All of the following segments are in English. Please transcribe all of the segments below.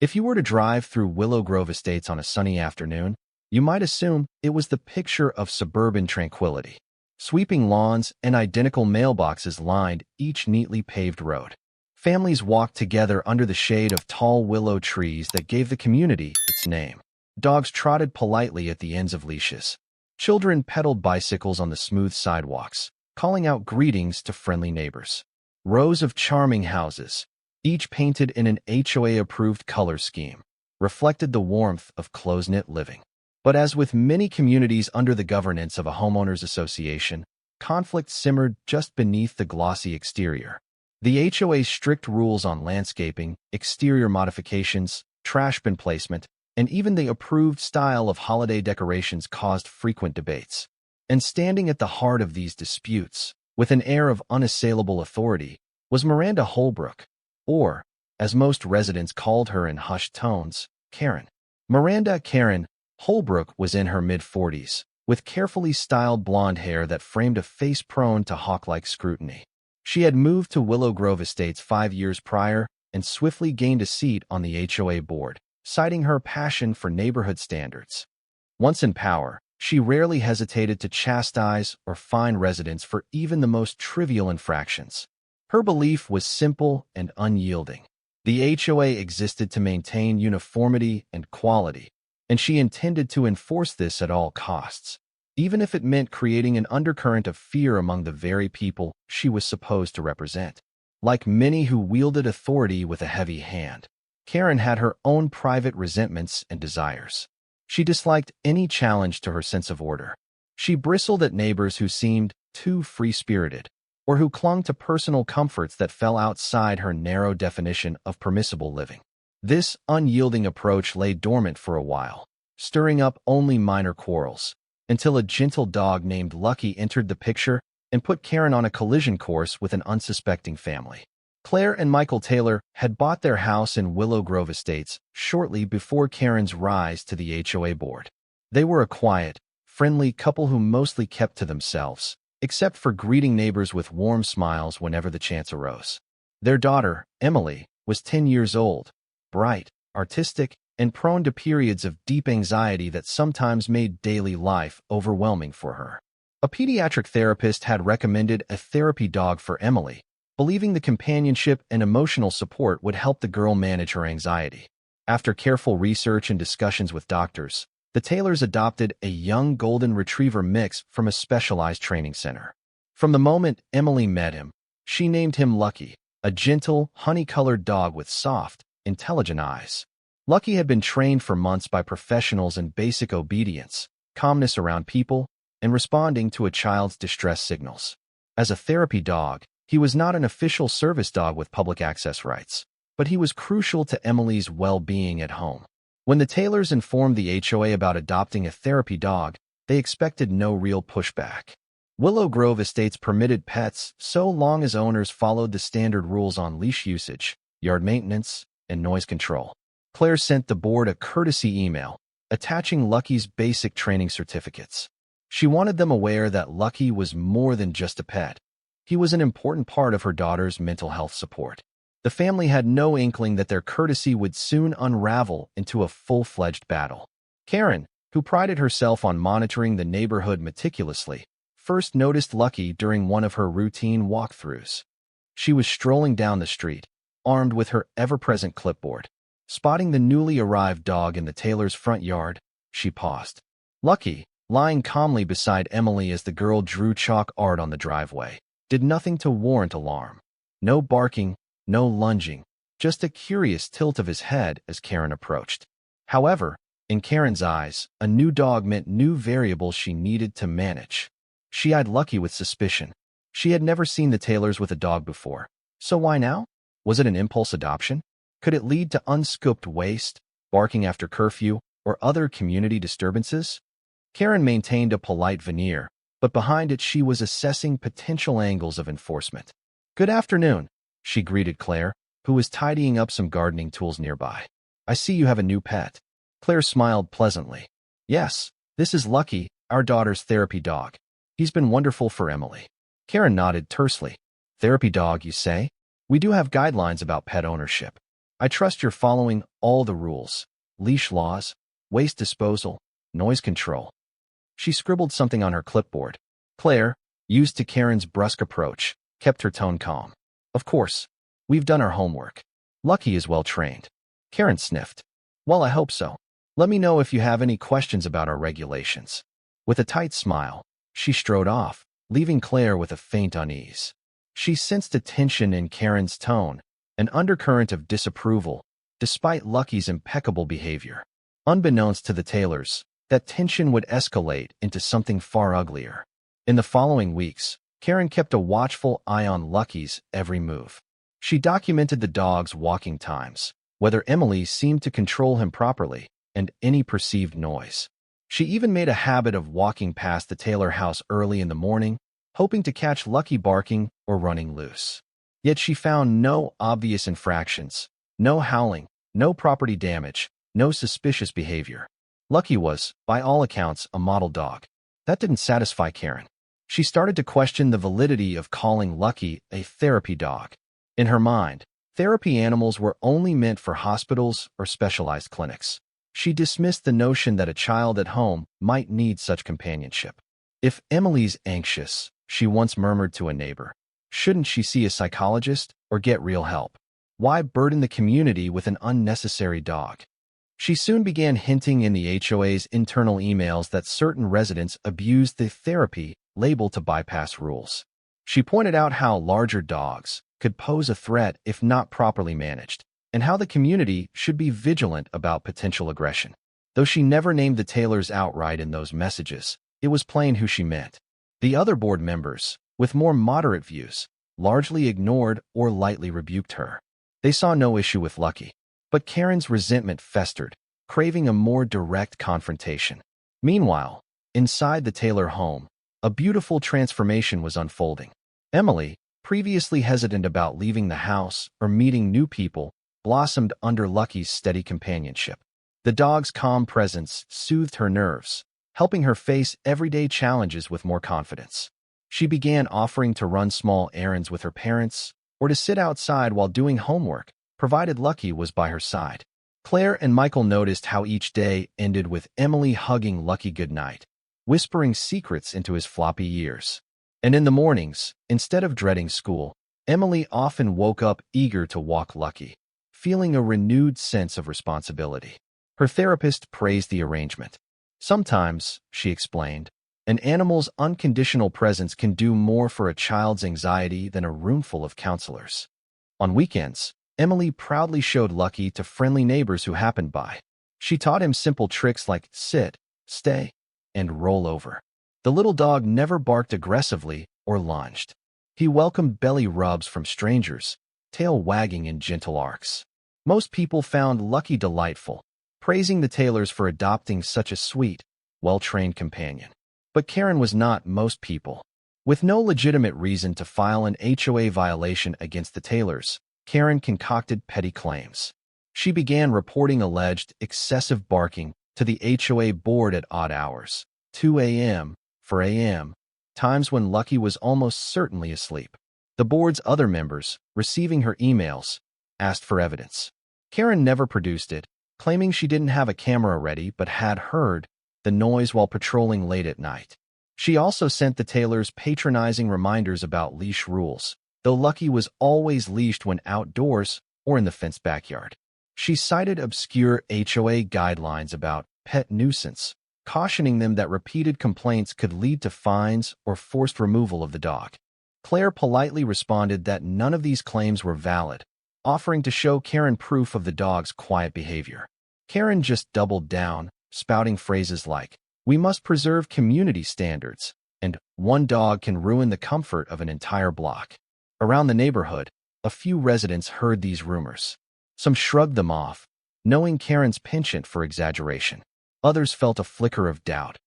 If you were to drive through Willow Grove Estates on a sunny afternoon, you might assume it was the picture of suburban tranquility. Sweeping lawns and identical mailboxes lined each neatly paved road. Families walked together under the shade of tall willow trees that gave the community its name. Dogs trotted politely at the ends of leashes. Children pedaled bicycles on the smooth sidewalks, calling out greetings to friendly neighbors. Rows of charming houses, each painted in an HOA-approved color scheme, reflected the warmth of close-knit living. But as with many communities under the governance of a homeowners association, conflict simmered just beneath the glossy exterior. The HOA's strict rules on landscaping, exterior modifications, trash bin placement, and even the approved style of holiday decorations caused frequent debates. And standing at the heart of these disputes, with an air of unassailable authority, was Miranda Holbrook, or, as most residents called her in hushed tones, Karen. Miranda Karen Holbrook was in her mid-40s, with carefully styled blonde hair that framed a face prone to hawk-like scrutiny. She had moved to Willow Grove Estates 5 years prior and swiftly gained a seat on the HOA board, citing her passion for neighborhood standards. Once in power, she rarely hesitated to chastise or fine residents for even the most trivial infractions. Her belief was simple and unyielding. The HOA existed to maintain uniformity and quality, and she intended to enforce this at all costs, even if it meant creating an undercurrent of fear among the very people she was supposed to represent. Like many who wielded authority with a heavy hand, Karen had her own private resentments and desires. She disliked any challenge to her sense of order. She bristled at neighbors who seemed too free-spirited, or who clung to personal comforts that fell outside her narrow definition of permissible living. This unyielding approach lay dormant for a while, stirring up only minor quarrels, until a gentle dog named Lucky entered the picture and put Karen on a collision course with an unsuspecting family. Claire and Michael Taylor had bought their house in Willow Grove Estates shortly before Karen's rise to the HOA board. They were a quiet, friendly couple who mostly kept to themselves, except for greeting neighbors with warm smiles whenever the chance arose. Their daughter, Emily, was 10 years old, bright, artistic, and prone to periods of deep anxiety that sometimes made daily life overwhelming for her. A pediatric therapist had recommended a therapy dog for Emily, believing the companionship and emotional support would help the girl manage her anxiety. After careful research and discussions with doctors, the Taylors adopted a young golden retriever mix from a specialized training center. From the moment Emily met him, she named him Lucky, a gentle, honey-colored dog with soft, intelligent eyes. Lucky had been trained for months by professionals in basic obedience, calmness around people, and responding to a child's distress signals. As a therapy dog, he was not an official service dog with public access rights, but he was crucial to Emily's well-being at home. When the Taylors informed the HOA about adopting a therapy dog, they expected no real pushback. Willow Grove Estates permitted pets so long as owners followed the standard rules on leash usage, yard maintenance, and noise control. Claire sent the board a courtesy email, attaching Lucky's basic training certificates. She wanted them aware that Lucky was more than just a pet. He was an important part of her daughter's mental health support. The family had no inkling that their courtesy would soon unravel into a full-fledged battle. Karen, who prided herself on monitoring the neighborhood meticulously, first noticed Lucky during one of her routine walkthroughs. She was strolling down the street, armed with her ever-present clipboard. Spotting the newly arrived dog in the Taylor's front yard, she paused. Lucky, lying calmly beside Emily as the girl drew chalk art on the driveway, did nothing to warrant alarm. No barking, no lunging, just a curious tilt of his head as Karen approached. However, in Karen's eyes, a new dog meant new variables she needed to manage. She eyed Lucky with suspicion. She had never seen the Taylors with a dog before. So why now? Was it an impulse adoption? Could it lead to unscooped waste, barking after curfew, or other community disturbances? Karen maintained a polite veneer, but behind it she was assessing potential angles of enforcement. "Good afternoon," she greeted Claire, who was tidying up some gardening tools nearby. "I see you have a new pet." Claire smiled pleasantly. "Yes, this is Lucky, our daughter's therapy dog. He's been wonderful for Emily." Karen nodded tersely. "Therapy dog, you say? We do have guidelines about pet ownership. I trust you're following all the rules. Leash laws, waste disposal, noise control. She scribbled something on her clipboard. Claire, used to Karen's brusque approach, kept her tone calm. Of course, we've done our homework. Lucky is well trained. Karen sniffed. Well, I hope so. Let me know if you have any questions about our regulations. With a tight smile, she strode off, leaving Claire with a faint unease. She sensed a tension in Karen's tone, an undercurrent of disapproval, despite Lucky's impeccable behavior. Unbeknownst to the Taylors, that tension would escalate into something far uglier. In the following weeks, Karen kept a watchful eye on Lucky's every move. She documented the dog's walking times, whether Emily seemed to control him properly, and any perceived noise. She even made a habit of walking past the Taylor house early in the morning, hoping to catch Lucky barking or running loose. Yet she found no obvious infractions, no howling, no property damage, no suspicious behavior. Lucky was, by all accounts, a model dog. That didn't satisfy Karen. She started to question the validity of calling Lucky a therapy dog. In her mind, therapy animals were only meant for hospitals or specialized clinics. She dismissed the notion that a child at home might need such companionship. If Emily's anxious, she once murmured to a neighbor, shouldn't she see a psychologist or get real help? Why burden the community with an unnecessary dog? She soon began hinting in the HOA's internal emails that certain residents abused the therapy label to bypass rules. She pointed out how larger dogs could pose a threat if not properly managed, and how the community should be vigilant about potential aggression. Though she never named the Taylors outright in those messages, it was plain who she meant. The other board members, with more moderate views, largely ignored or lightly rebuked her. They saw no issue with Lucky, but Karen's resentment festered, craving a more direct confrontation. Meanwhile, inside the Taylor home, a beautiful transformation was unfolding. Emily, previously hesitant about leaving the house or meeting new people, blossomed under Lucky's steady companionship. The dog's calm presence soothed her nerves, helping her face everyday challenges with more confidence. She began offering to run small errands with her parents or to sit outside while doing homework, provided Lucky was by her side. Claire and Michael noticed how each day ended with Emily hugging Lucky goodnight, whispering secrets into his floppy ears. And in the mornings, instead of dreading school, Emily often woke up eager to walk Lucky, feeling a renewed sense of responsibility. Her therapist praised the arrangement. Sometimes, she explained, an animal's unconditional presence can do more for a child's anxiety than a roomful of counselors. On weekends, Emily proudly showed Lucky to friendly neighbors who happened by. She taught him simple tricks like sit, stay, and roll over. The little dog never barked aggressively or lunged. He welcomed belly rubs from strangers, tail wagging in gentle arcs. Most people found Lucky delightful, praising the Taylors for adopting such a sweet, well-trained companion. But Karen was not most people. With no legitimate reason to file an HOA violation against the Taylors, Karen concocted petty claims. She began reporting alleged excessive barking to the HOA board at odd hours, 2 a.m., 4 a.m., times when Lucky was almost certainly asleep. The board's other members, receiving her emails, asked for evidence. Karen never produced it, claiming she didn't have a camera ready but had heard the noise while patrolling late at night. She also sent the Taylors patronizing reminders about leash rules, though Lucky was always leashed when outdoors or in the fenced backyard. She cited obscure HOA guidelines about pet nuisance, cautioning them that repeated complaints could lead to fines or forced removal of the dog. Claire politely responded that none of these claims were valid, offering to show Karen proof of the dog's quiet behavior. Karen just doubled down, spouting phrases like, "We must preserve community standards," and "one dog can ruin the comfort of an entire block." Around the neighborhood, a few residents heard these rumors. Some shrugged them off, knowing Karen's penchant for exaggeration. Others felt a flicker of doubt.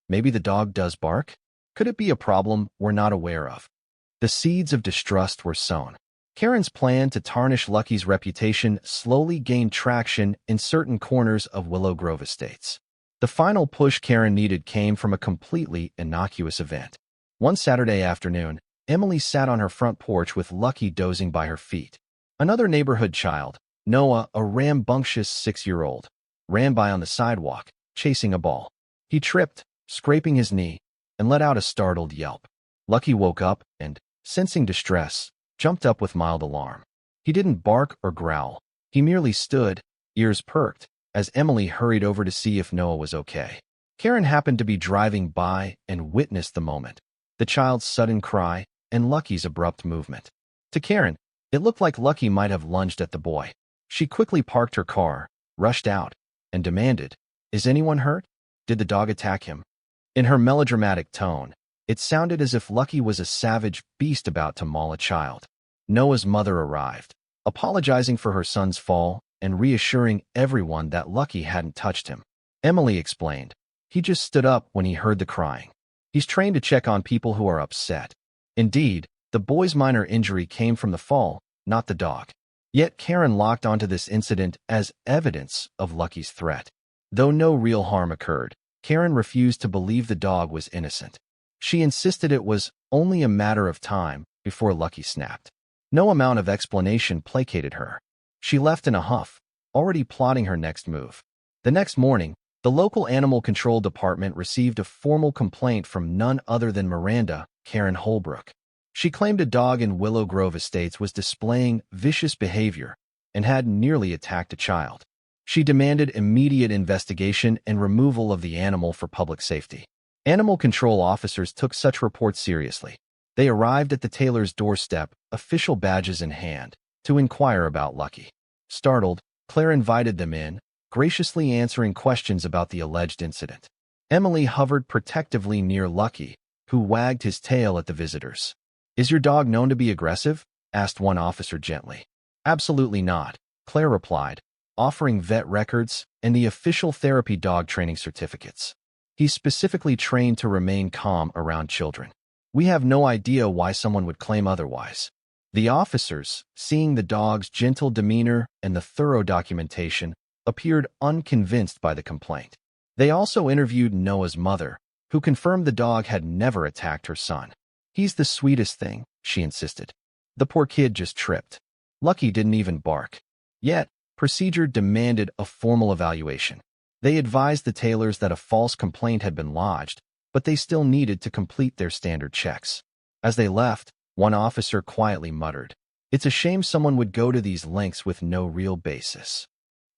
Maybe the dog does bark? Could it be a problem we're not aware of? The seeds of distrust were sown. Karen's plan to tarnish Lucky's reputation slowly gained traction in certain corners of Willow Grove Estates. The final push Karen needed came from a completely innocuous event. One Saturday afternoon, Emily sat on her front porch with Lucky dozing by her feet. Another neighborhood child, Noah, a rambunctious 6-year-old, ran by on the sidewalk, chasing a ball. He tripped, scraping his knee, and let out a startled yelp. Lucky woke up and, sensing distress, jumped up with mild alarm. He didn't bark or growl. He merely stood, ears perked, as Emily hurried over to see if Noah was okay. Karen happened to be driving by and witnessed the moment, the child's sudden cry and Lucky's abrupt movement. To Karen, it looked like Lucky might have lunged at the boy. She quickly parked her car, rushed out, and demanded, "Is anyone hurt? Did the dog attack him?" In her melodramatic tone, it sounded as if Lucky was a savage beast about to maul a child. Noah's mother arrived, apologizing for her son's fall and reassuring everyone that Lucky hadn't touched him. Emily explained, "He just stood up when he heard the crying. He's trained to check on people who are upset." Indeed, the boy's minor injury came from the fall, not the dog. Yet Karen locked onto this incident as evidence of Lucky's threat. Though no real harm occurred, Karen refused to believe the dog was innocent. She insisted it was only a matter of time before Lucky snapped. No amount of explanation placated her. She left in a huff, already plotting her next move. The next morning, the local animal control department received a formal complaint from none other than Miranda, Karen Holbrook. She claimed a dog in Willow Grove Estates was displaying vicious behavior and had nearly attacked a child. She demanded immediate investigation and removal of the animal for public safety. Animal control officers took such reports seriously. They arrived at the Taylor's doorstep, official badges in hand, to inquire about Lucky. Startled, Claire invited them in, graciously answering questions about the alleged incident. Emily hovered protectively near Lucky, who wagged his tail at the visitors. "Is your dog known to be aggressive?" asked one officer gently. "Absolutely not," Claire replied, offering vet records and the official therapy dog training certificates. "He's specifically trained to remain calm around children. We have no idea why someone would claim otherwise." The officers, seeing the dog's gentle demeanor and the thorough documentation, appeared unconvinced by the complaint. They also interviewed Noah's mother, who confirmed the dog had never attacked her son. "He's the sweetest thing," she insisted. "The poor kid just tripped. Lucky didn't even bark." Yet, procedure demanded a formal evaluation. They advised the Taylors that a false complaint had been lodged, but they still needed to complete their standard checks. As they left, one officer quietly muttered, "It's a shame someone would go to these lengths with no real basis."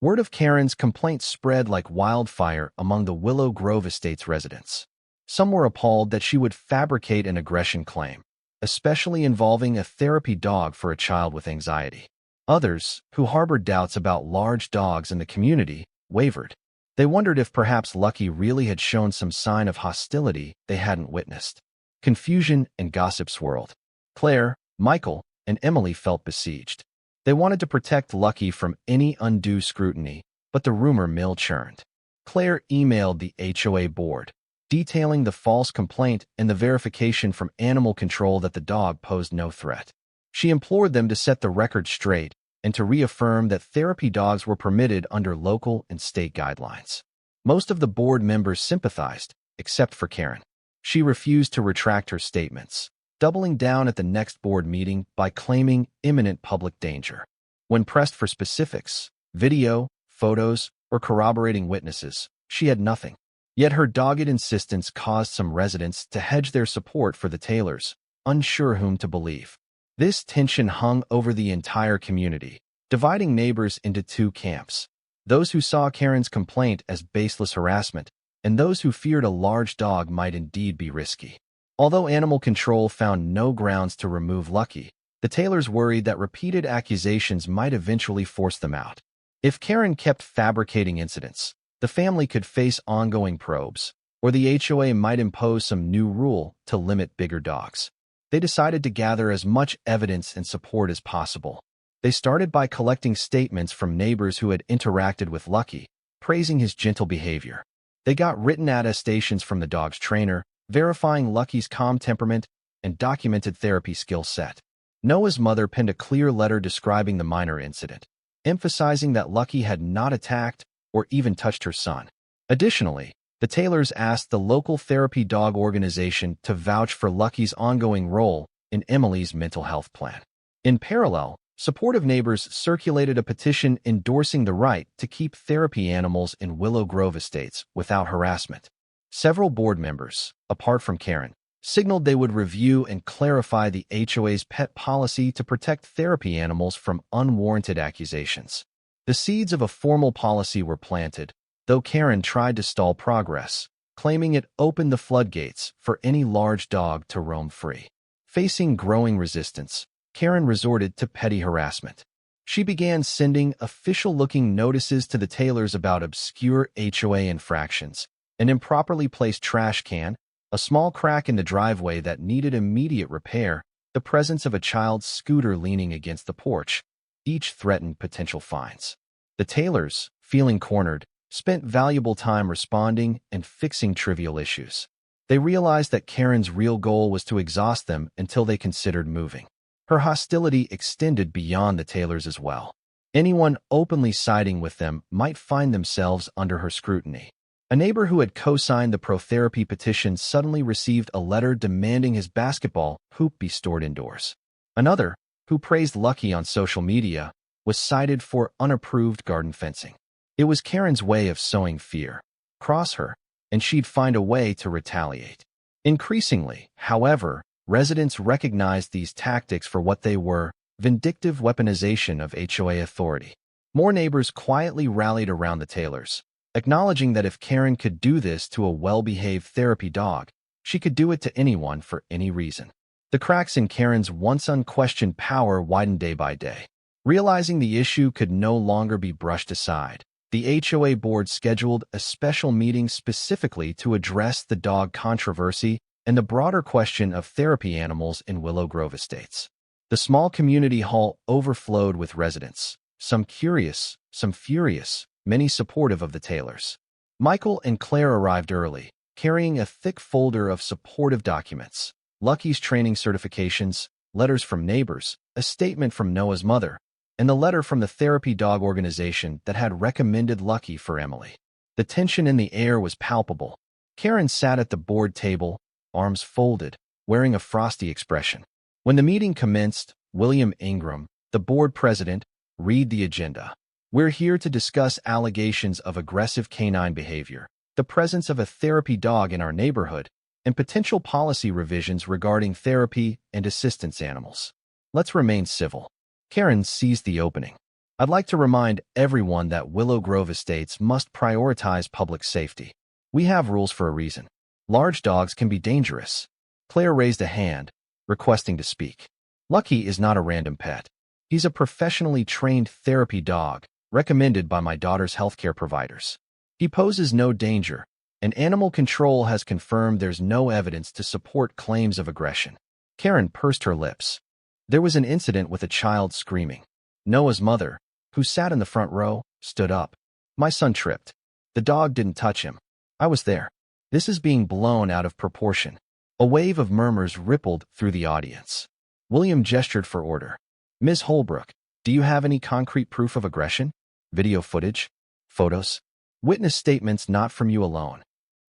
Word of Karen's complaint spread like wildfire among the Willow Grove Estates residents. Some were appalled that she would fabricate an aggression claim, especially involving a therapy dog for a child with anxiety. Others, who harbored doubts about large dogs in the community, wavered. They wondered if perhaps Lucky really had shown some sign of hostility they hadn't witnessed. Confusion and gossip swirled. Claire, Michael, and Emily felt besieged. They wanted to protect Lucky from any undue scrutiny, but the rumor mill churned. Claire emailed the HOA board, detailing the false complaint and the verification from animal control that the dog posed no threat. She implored them to set the record straight and to reaffirm that therapy dogs were permitted under local and state guidelines. Most of the board members sympathized, except for Karen. She refused to retract her statements, doubling down at the next board meeting by claiming imminent public danger. When pressed for specifics, video, photos, or corroborating witnesses, she had nothing. Yet her dogged insistence caused some residents to hedge their support for the Taylors, unsure whom to believe. This tension hung over the entire community, dividing neighbors into two camps: those who saw Karen's complaint as baseless harassment, and those who feared a large dog might indeed be risky. Although animal control found no grounds to remove Lucky, the Taylors worried that repeated accusations might eventually force them out. If Karen kept fabricating incidents, the family could face ongoing probes, or the HOA might impose some new rule to limit bigger dogs. They decided to gather as much evidence and support as possible. They started by collecting statements from neighbors who had interacted with Lucky, praising his gentle behavior. They got written attestations from the dog's trainer, verifying Lucky's calm temperament and documented therapy skill set. Noah's mother penned a clear letter describing the minor incident, emphasizing that Lucky had not attacked or even touched her son. Additionally, the Taylors asked the local therapy dog organization to vouch for Lucky's ongoing role in Emily's mental health plan. In parallel, Supportive neighbors circulated a petition endorsing the right to keep therapy animals in Willow Grove estates without harassment. Several board members, apart from Karen, signaled they would review and clarify the HOA's pet policy to protect therapy animals from unwarranted accusations. The seeds of a formal policy were planted, though Karen tried to stall progress, claiming it opened the floodgates for any large dog to roam free. Facing growing resistance, Karen resorted to petty harassment. She began sending official-looking notices to the Taylors about obscure HOA infractions, an improperly placed trash can, a small crack in the driveway that needed immediate repair, the presence of a child's scooter leaning against the porch. Each threatened potential fines. The Taylors, feeling cornered, spent valuable time responding and fixing trivial issues. They realized that Karen's real goal was to exhaust them until they considered moving. Her hostility extended beyond the Taylors as well. Anyone openly siding with them might find themselves under her scrutiny. A neighbor who had co-signed the pro-therapy petition suddenly received a letter demanding his basketball hoop be stored indoors. Another, who praised Lucky on social media, was cited for unapproved garden fencing. It was Karen's way of sowing fear. Cross her, and she'd find a way to retaliate. Increasingly, however, residents recognized these tactics for what they were: vindictive weaponization of HOA authority. More neighbors quietly rallied around the Taylors, acknowledging that if Karen could do this to a well-behaved therapy dog, she could do it to anyone for any reason. The cracks in Karen's once unquestioned power widened day by day. Realizing the issue could no longer be brushed aside, the HOA board scheduled a special meeting specifically to address the dog controversy and the broader question of therapy animals in Willow Grove estates. The small community hall overflowed with residents, some curious, some furious, many supportive of the Taylors. Michael and Claire arrived early, carrying a thick folder of supportive documents: Lucky's training certifications, letters from neighbors, a statement from Noah's mother, and the letter from the therapy dog organization that had recommended Lucky for Emily. The tension in the air was palpable. Karen sat at the board table, arms folded, wearing a frosty expression. When the meeting commenced, William Ingram, the board president, read the agenda. "We're here to discuss allegations of aggressive canine behavior, the presence of a therapy dog in our neighborhood, and potential policy revisions regarding therapy and assistance animals. Let's remain civil." Karen seized the opening. "I'd like to remind everyone that Willow Grove Estates must prioritize public safety. We have rules for a reason. Large dogs can be dangerous." Claire raised a hand, requesting to speak. "Lucky is not a random pet. He's a professionally trained therapy dog, recommended by my daughter's healthcare providers. He poses no danger, and animal control has confirmed there's no evidence to support claims of aggression." Karen pursed her lips. There was an incident with a child screaming. Noah's mother, who sat in the front row, stood up. "My son tripped. The dog didn't touch him. I was there." This is being blown out of proportion. A wave of murmurs rippled through the audience. William gestured for order. "Ms. Holbrook, do you have any concrete proof of aggression? Video footage? Photos? Witness statements not from you alone?"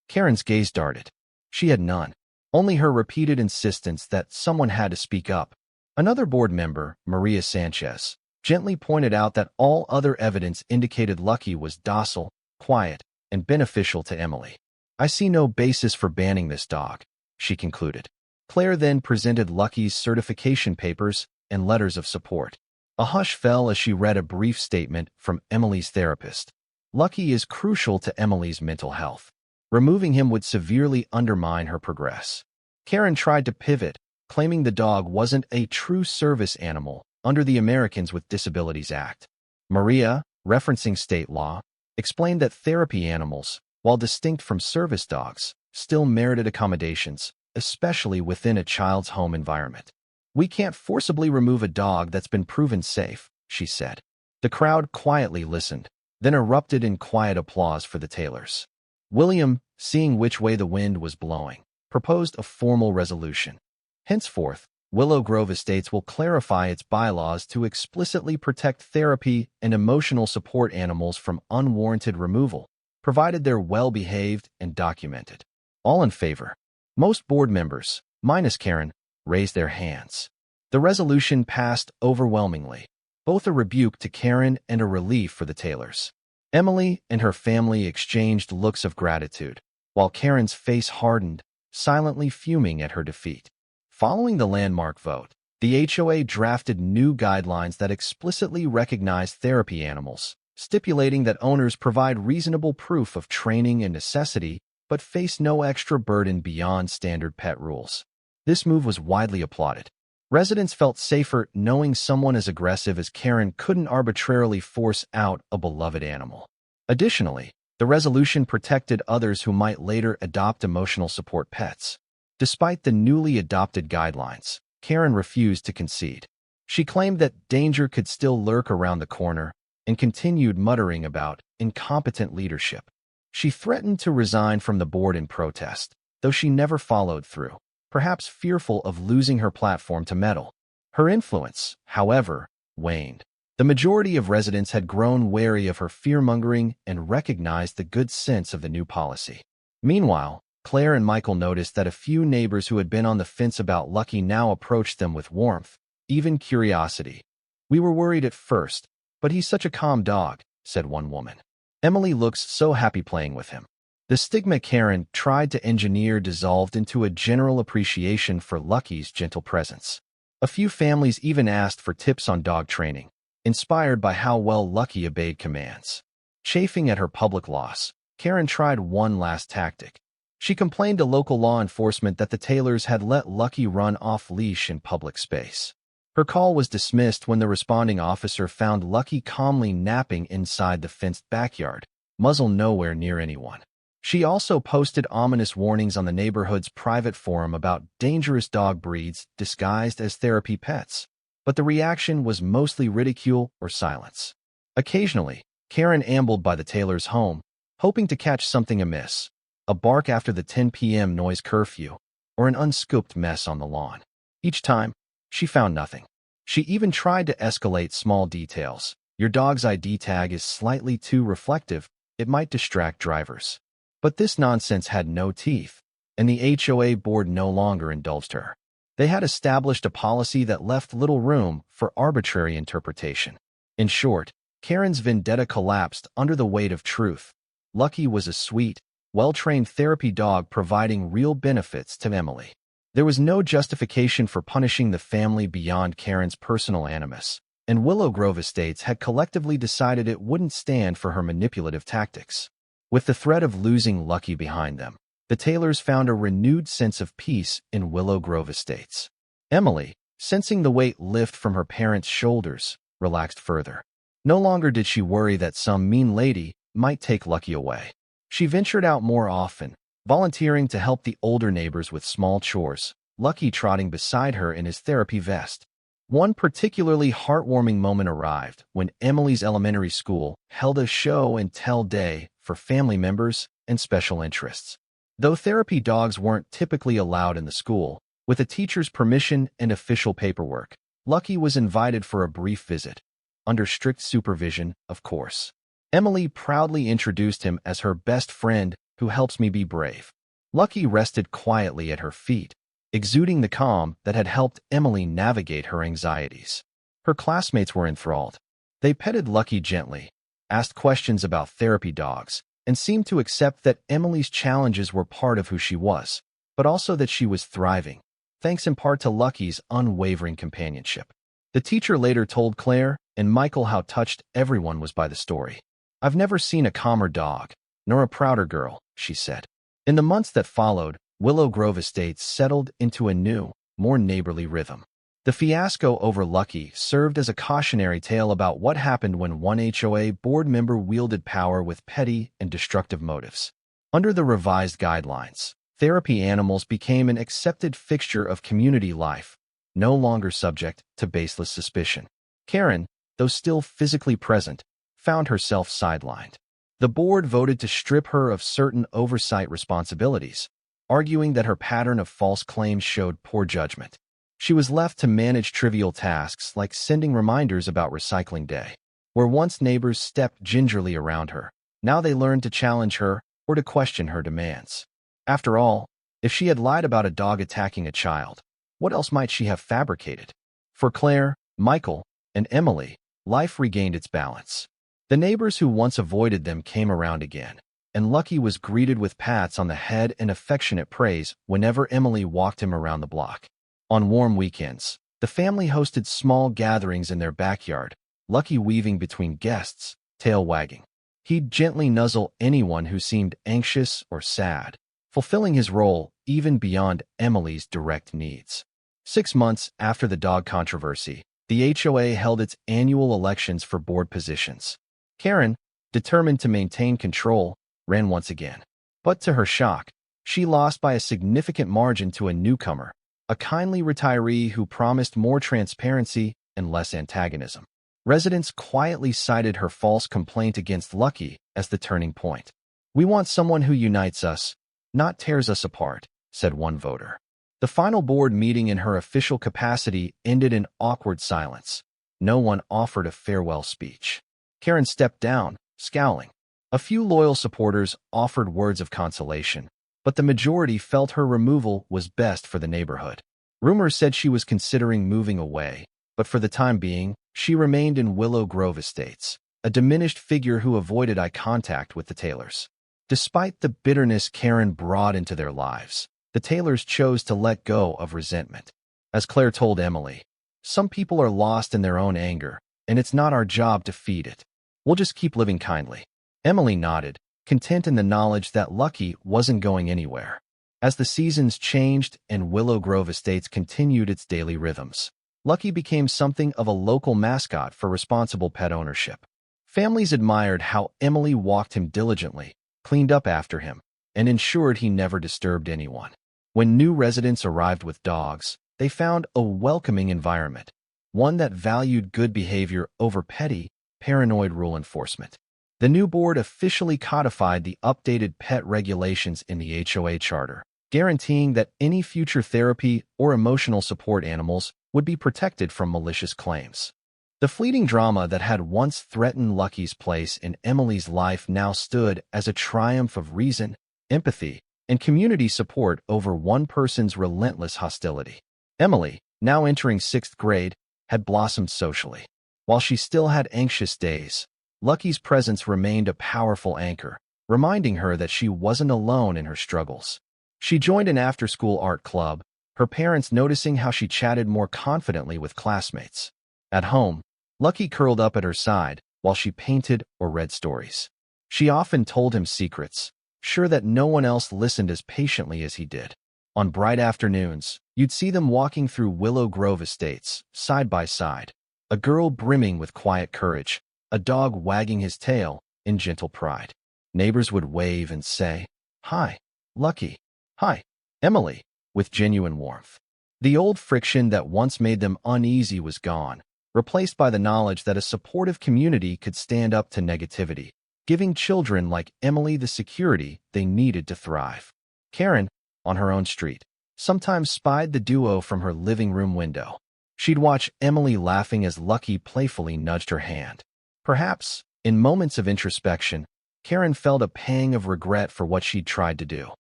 Karen's gaze darted. She had none. Only her repeated insistence that someone had to speak up. Another board member, Maria Sanchez, gently pointed out that all other evidence indicated Lucky was docile, quiet, and beneficial to Emily. "I see no basis for banning this dog," she concluded. Claire then presented Lucky's certification papers and letters of support. A hush fell as she read a brief statement from Emily's therapist. "Lucky is crucial to Emily's mental health. Removing him would severely undermine her progress." Karen tried to pivot, claiming the dog wasn't a true service animal under the Americans with Disabilities Act. Maria, referencing state law, explained that therapy animals, while distinct from service dogs, still merited accommodations, especially within a child's home environment. "We can't forcibly remove a dog that's been proven safe," she said. The crowd quietly listened, then erupted in quiet applause for the Taylors. William, seeing which way the wind was blowing, proposed a formal resolution. Henceforth, Willow Grove Estates will clarify its bylaws to explicitly protect therapy and emotional support animals from unwarranted removal, provided they're well-behaved and documented. All in favor. Most board members, minus Karen, raised their hands. The resolution passed overwhelmingly, both a rebuke to Karen and a relief for the Taylors. Emily and her family exchanged looks of gratitude, while Karen's face hardened, silently fuming at her defeat. Following the landmark vote, the HOA drafted new guidelines that explicitly recognized therapy animals, stipulating that owners provide reasonable proof of training and necessity but face no extra burden beyond standard pet rules. This move was widely applauded. Residents felt safer knowing someone as aggressive as Karen couldn't arbitrarily force out a beloved animal. Additionally, the resolution protected others who might later adopt emotional support pets. Despite the newly adopted guidelines, Karen refused to concede. She claimed that danger could still lurk around the corner and continued muttering about incompetent leadership. She threatened to resign from the board in protest, though she never followed through, perhaps fearful of losing her platform to meddle. Her influence, however, waned. The majority of residents had grown wary of her fear-mongering and recognized the good sense of the new policy. Meanwhile, Claire and Michael noticed that a few neighbors who had been on the fence about Lucky now approached them with warmth, even curiosity. "We were worried at first, but he's such a calm dog," said one woman. "Emily looks so happy playing with him." The stigma Karen tried to engineer dissolved into a general appreciation for Lucky's gentle presence. A few families even asked for tips on dog training, inspired by how well Lucky obeyed commands. Chafing at her public loss, Karen tried one last tactic. She complained to local law enforcement that the Taylors had let Lucky run off-leash in public space. Her call was dismissed when the responding officer found Lucky calmly napping inside the fenced backyard, muzzle nowhere near anyone. She also posted ominous warnings on the neighborhood's private forum about dangerous dog breeds disguised as therapy pets, but the reaction was mostly ridicule or silence. Occasionally, Karen ambled by the Taylors' home, hoping to catch something amiss: a bark after the 10 p.m. noise curfew, or an unscooped mess on the lawn. Each time, she found nothing. She even tried to escalate small details. "Your dog's ID tag is slightly too reflective. It might distract drivers." But this nonsense had no teeth, and the HOA board no longer indulged her. They had established a policy that left little room for arbitrary interpretation. In short, Karen's vendetta collapsed under the weight of truth. Lucky was a sweet, well-trained therapy dog providing real benefits to Emily. There was no justification for punishing the family beyond Karen's personal animus, and Willow Grove Estates had collectively decided it wouldn't stand for her manipulative tactics. With the threat of losing Lucky behind them, the Taylors found a renewed sense of peace in Willow Grove Estates. Emily, sensing the weight lift from her parents' shoulders, relaxed further. No longer did she worry that some mean lady might take Lucky away. She ventured out more often, volunteering to help the older neighbors with small chores, Lucky trotting beside her in his therapy vest. One particularly heartwarming moment arrived when Emily's elementary school held a show-and-tell day for family members and special interests. Though therapy dogs weren't typically allowed in the school, with a teacher's permission and official paperwork, Lucky was invited for a brief visit. Under strict supervision, of course. Emily proudly introduced him as her best friend who helps me be brave. Lucky rested quietly at her feet, exuding the calm that had helped Emily navigate her anxieties. Her classmates were enthralled. They petted Lucky gently, asked questions about therapy dogs, and seemed to accept that Emily's challenges were part of who she was, but also that she was thriving, thanks in part to Lucky's unwavering companionship. The teacher later told Claire and Michael how touched everyone was by the story. "I've never seen a calmer dog, nor a prouder girl," she said. In the months that followed, Willow Grove Estates settled into a new, more neighborly rhythm. The fiasco over Lucky served as a cautionary tale about what happened when one HOA board member wielded power with petty and destructive motives. Under the revised guidelines, therapy animals became an accepted fixture of community life, no longer subject to baseless suspicion. Karen, though still physically present, found herself sidelined. The board voted to strip her of certain oversight responsibilities, arguing that her pattern of false claims showed poor judgment. She was left to manage trivial tasks like sending reminders about recycling day. Where once neighbors stepped gingerly around her, now they learned to challenge her or to question her demands. After all, if she had lied about a dog attacking a child, what else might she have fabricated? For Claire, Michael, and Emily, life regained its balance. The neighbors who once avoided them came around again, and Lucky was greeted with pats on the head and affectionate praise whenever Emily walked him around the block. On warm weekends, the family hosted small gatherings in their backyard, Lucky weaving between guests, tail wagging. He'd gently nuzzle anyone who seemed anxious or sad, fulfilling his role even beyond Emily's direct needs. 6 months after the dog controversy, the HOA held its annual elections for board positions. Karen, determined to maintain control, ran once again. But to her shock, she lost by a significant margin to a newcomer, a kindly retiree who promised more transparency and less antagonism. Residents quietly cited her false complaint against Lucky as the turning point. "We want someone who unites us, not tears us apart," said one voter. The final board meeting in her official capacity ended in awkward silence. No one offered a farewell speech. Karen stepped down, scowling. A few loyal supporters offered words of consolation, but the majority felt her removal was best for the neighborhood. Rumors said she was considering moving away, but for the time being, she remained in Willow Grove Estates, a diminished figure who avoided eye contact with the Taylors. Despite the bitterness Karen brought into their lives, the Taylors chose to let go of resentment. As Claire told Emily, "Some people are lost in their own anger, and it's not our job to feed it. We'll just keep living kindly." Emily nodded, content in the knowledge that Lucky wasn't going anywhere. As the seasons changed and Willow Grove Estates continued its daily rhythms, Lucky became something of a local mascot for responsible pet ownership. Families admired how Emily walked him diligently, cleaned up after him, and ensured he never disturbed anyone. When new residents arrived with dogs, they found a welcoming environment, one that valued good behavior over petty, paranoid rule enforcement. The new board officially codified the updated pet regulations in the HOA charter, guaranteeing that any future therapy or emotional support animals would be protected from malicious claims. The fleeting drama that had once threatened Lucky's place in Emily's life now stood as a triumph of reason, empathy, and community support over one person's relentless hostility. Emily, now entering 6th grade, had blossomed socially. While she still had anxious days, Lucky's presence remained a powerful anchor, reminding her that she wasn't alone in her struggles. She joined an after-school art club, her parents noticing how she chatted more confidently with classmates. At home, Lucky curled up at her side while she painted or read stories. She often told him secrets, sure that no one else listened as patiently as he did. On bright afternoons, you'd see them walking through Willow Grove Estates, side by side, a girl brimming with quiet courage, a dog wagging his tail in gentle pride. Neighbors would wave and say, "Hi, Lucky. Hi, Emily," with genuine warmth. The old friction that once made them uneasy was gone, replaced by the knowledge that a supportive community could stand up to negativity, giving children like Emily the security they needed to thrive. Karen, on her own street, sometimes spied the duo from her living room window. She'd watch Emily laughing as Lucky playfully nudged her hand. Perhaps, in moments of introspection, Karen felt a pang of regret for what she'd tried to do.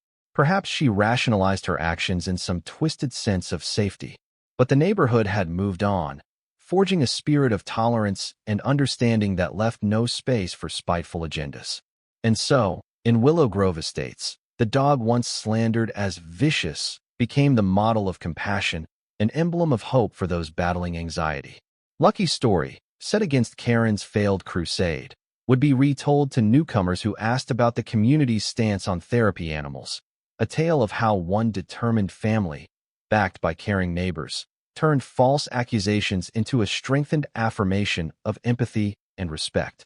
Perhaps she rationalized her actions in some twisted sense of safety. But the neighborhood had moved on, forging a spirit of tolerance and understanding that left no space for spiteful agendas. And so, in Willow Grove Estates, the dog once slandered as vicious became the model of compassion, an emblem of hope for those battling anxiety. Lucky's story, set against Karen's failed crusade, would be retold to newcomers who asked about the community's stance on therapy animals, a tale of how one determined family, backed by caring neighbors, turned false accusations into a strengthened affirmation of empathy and respect.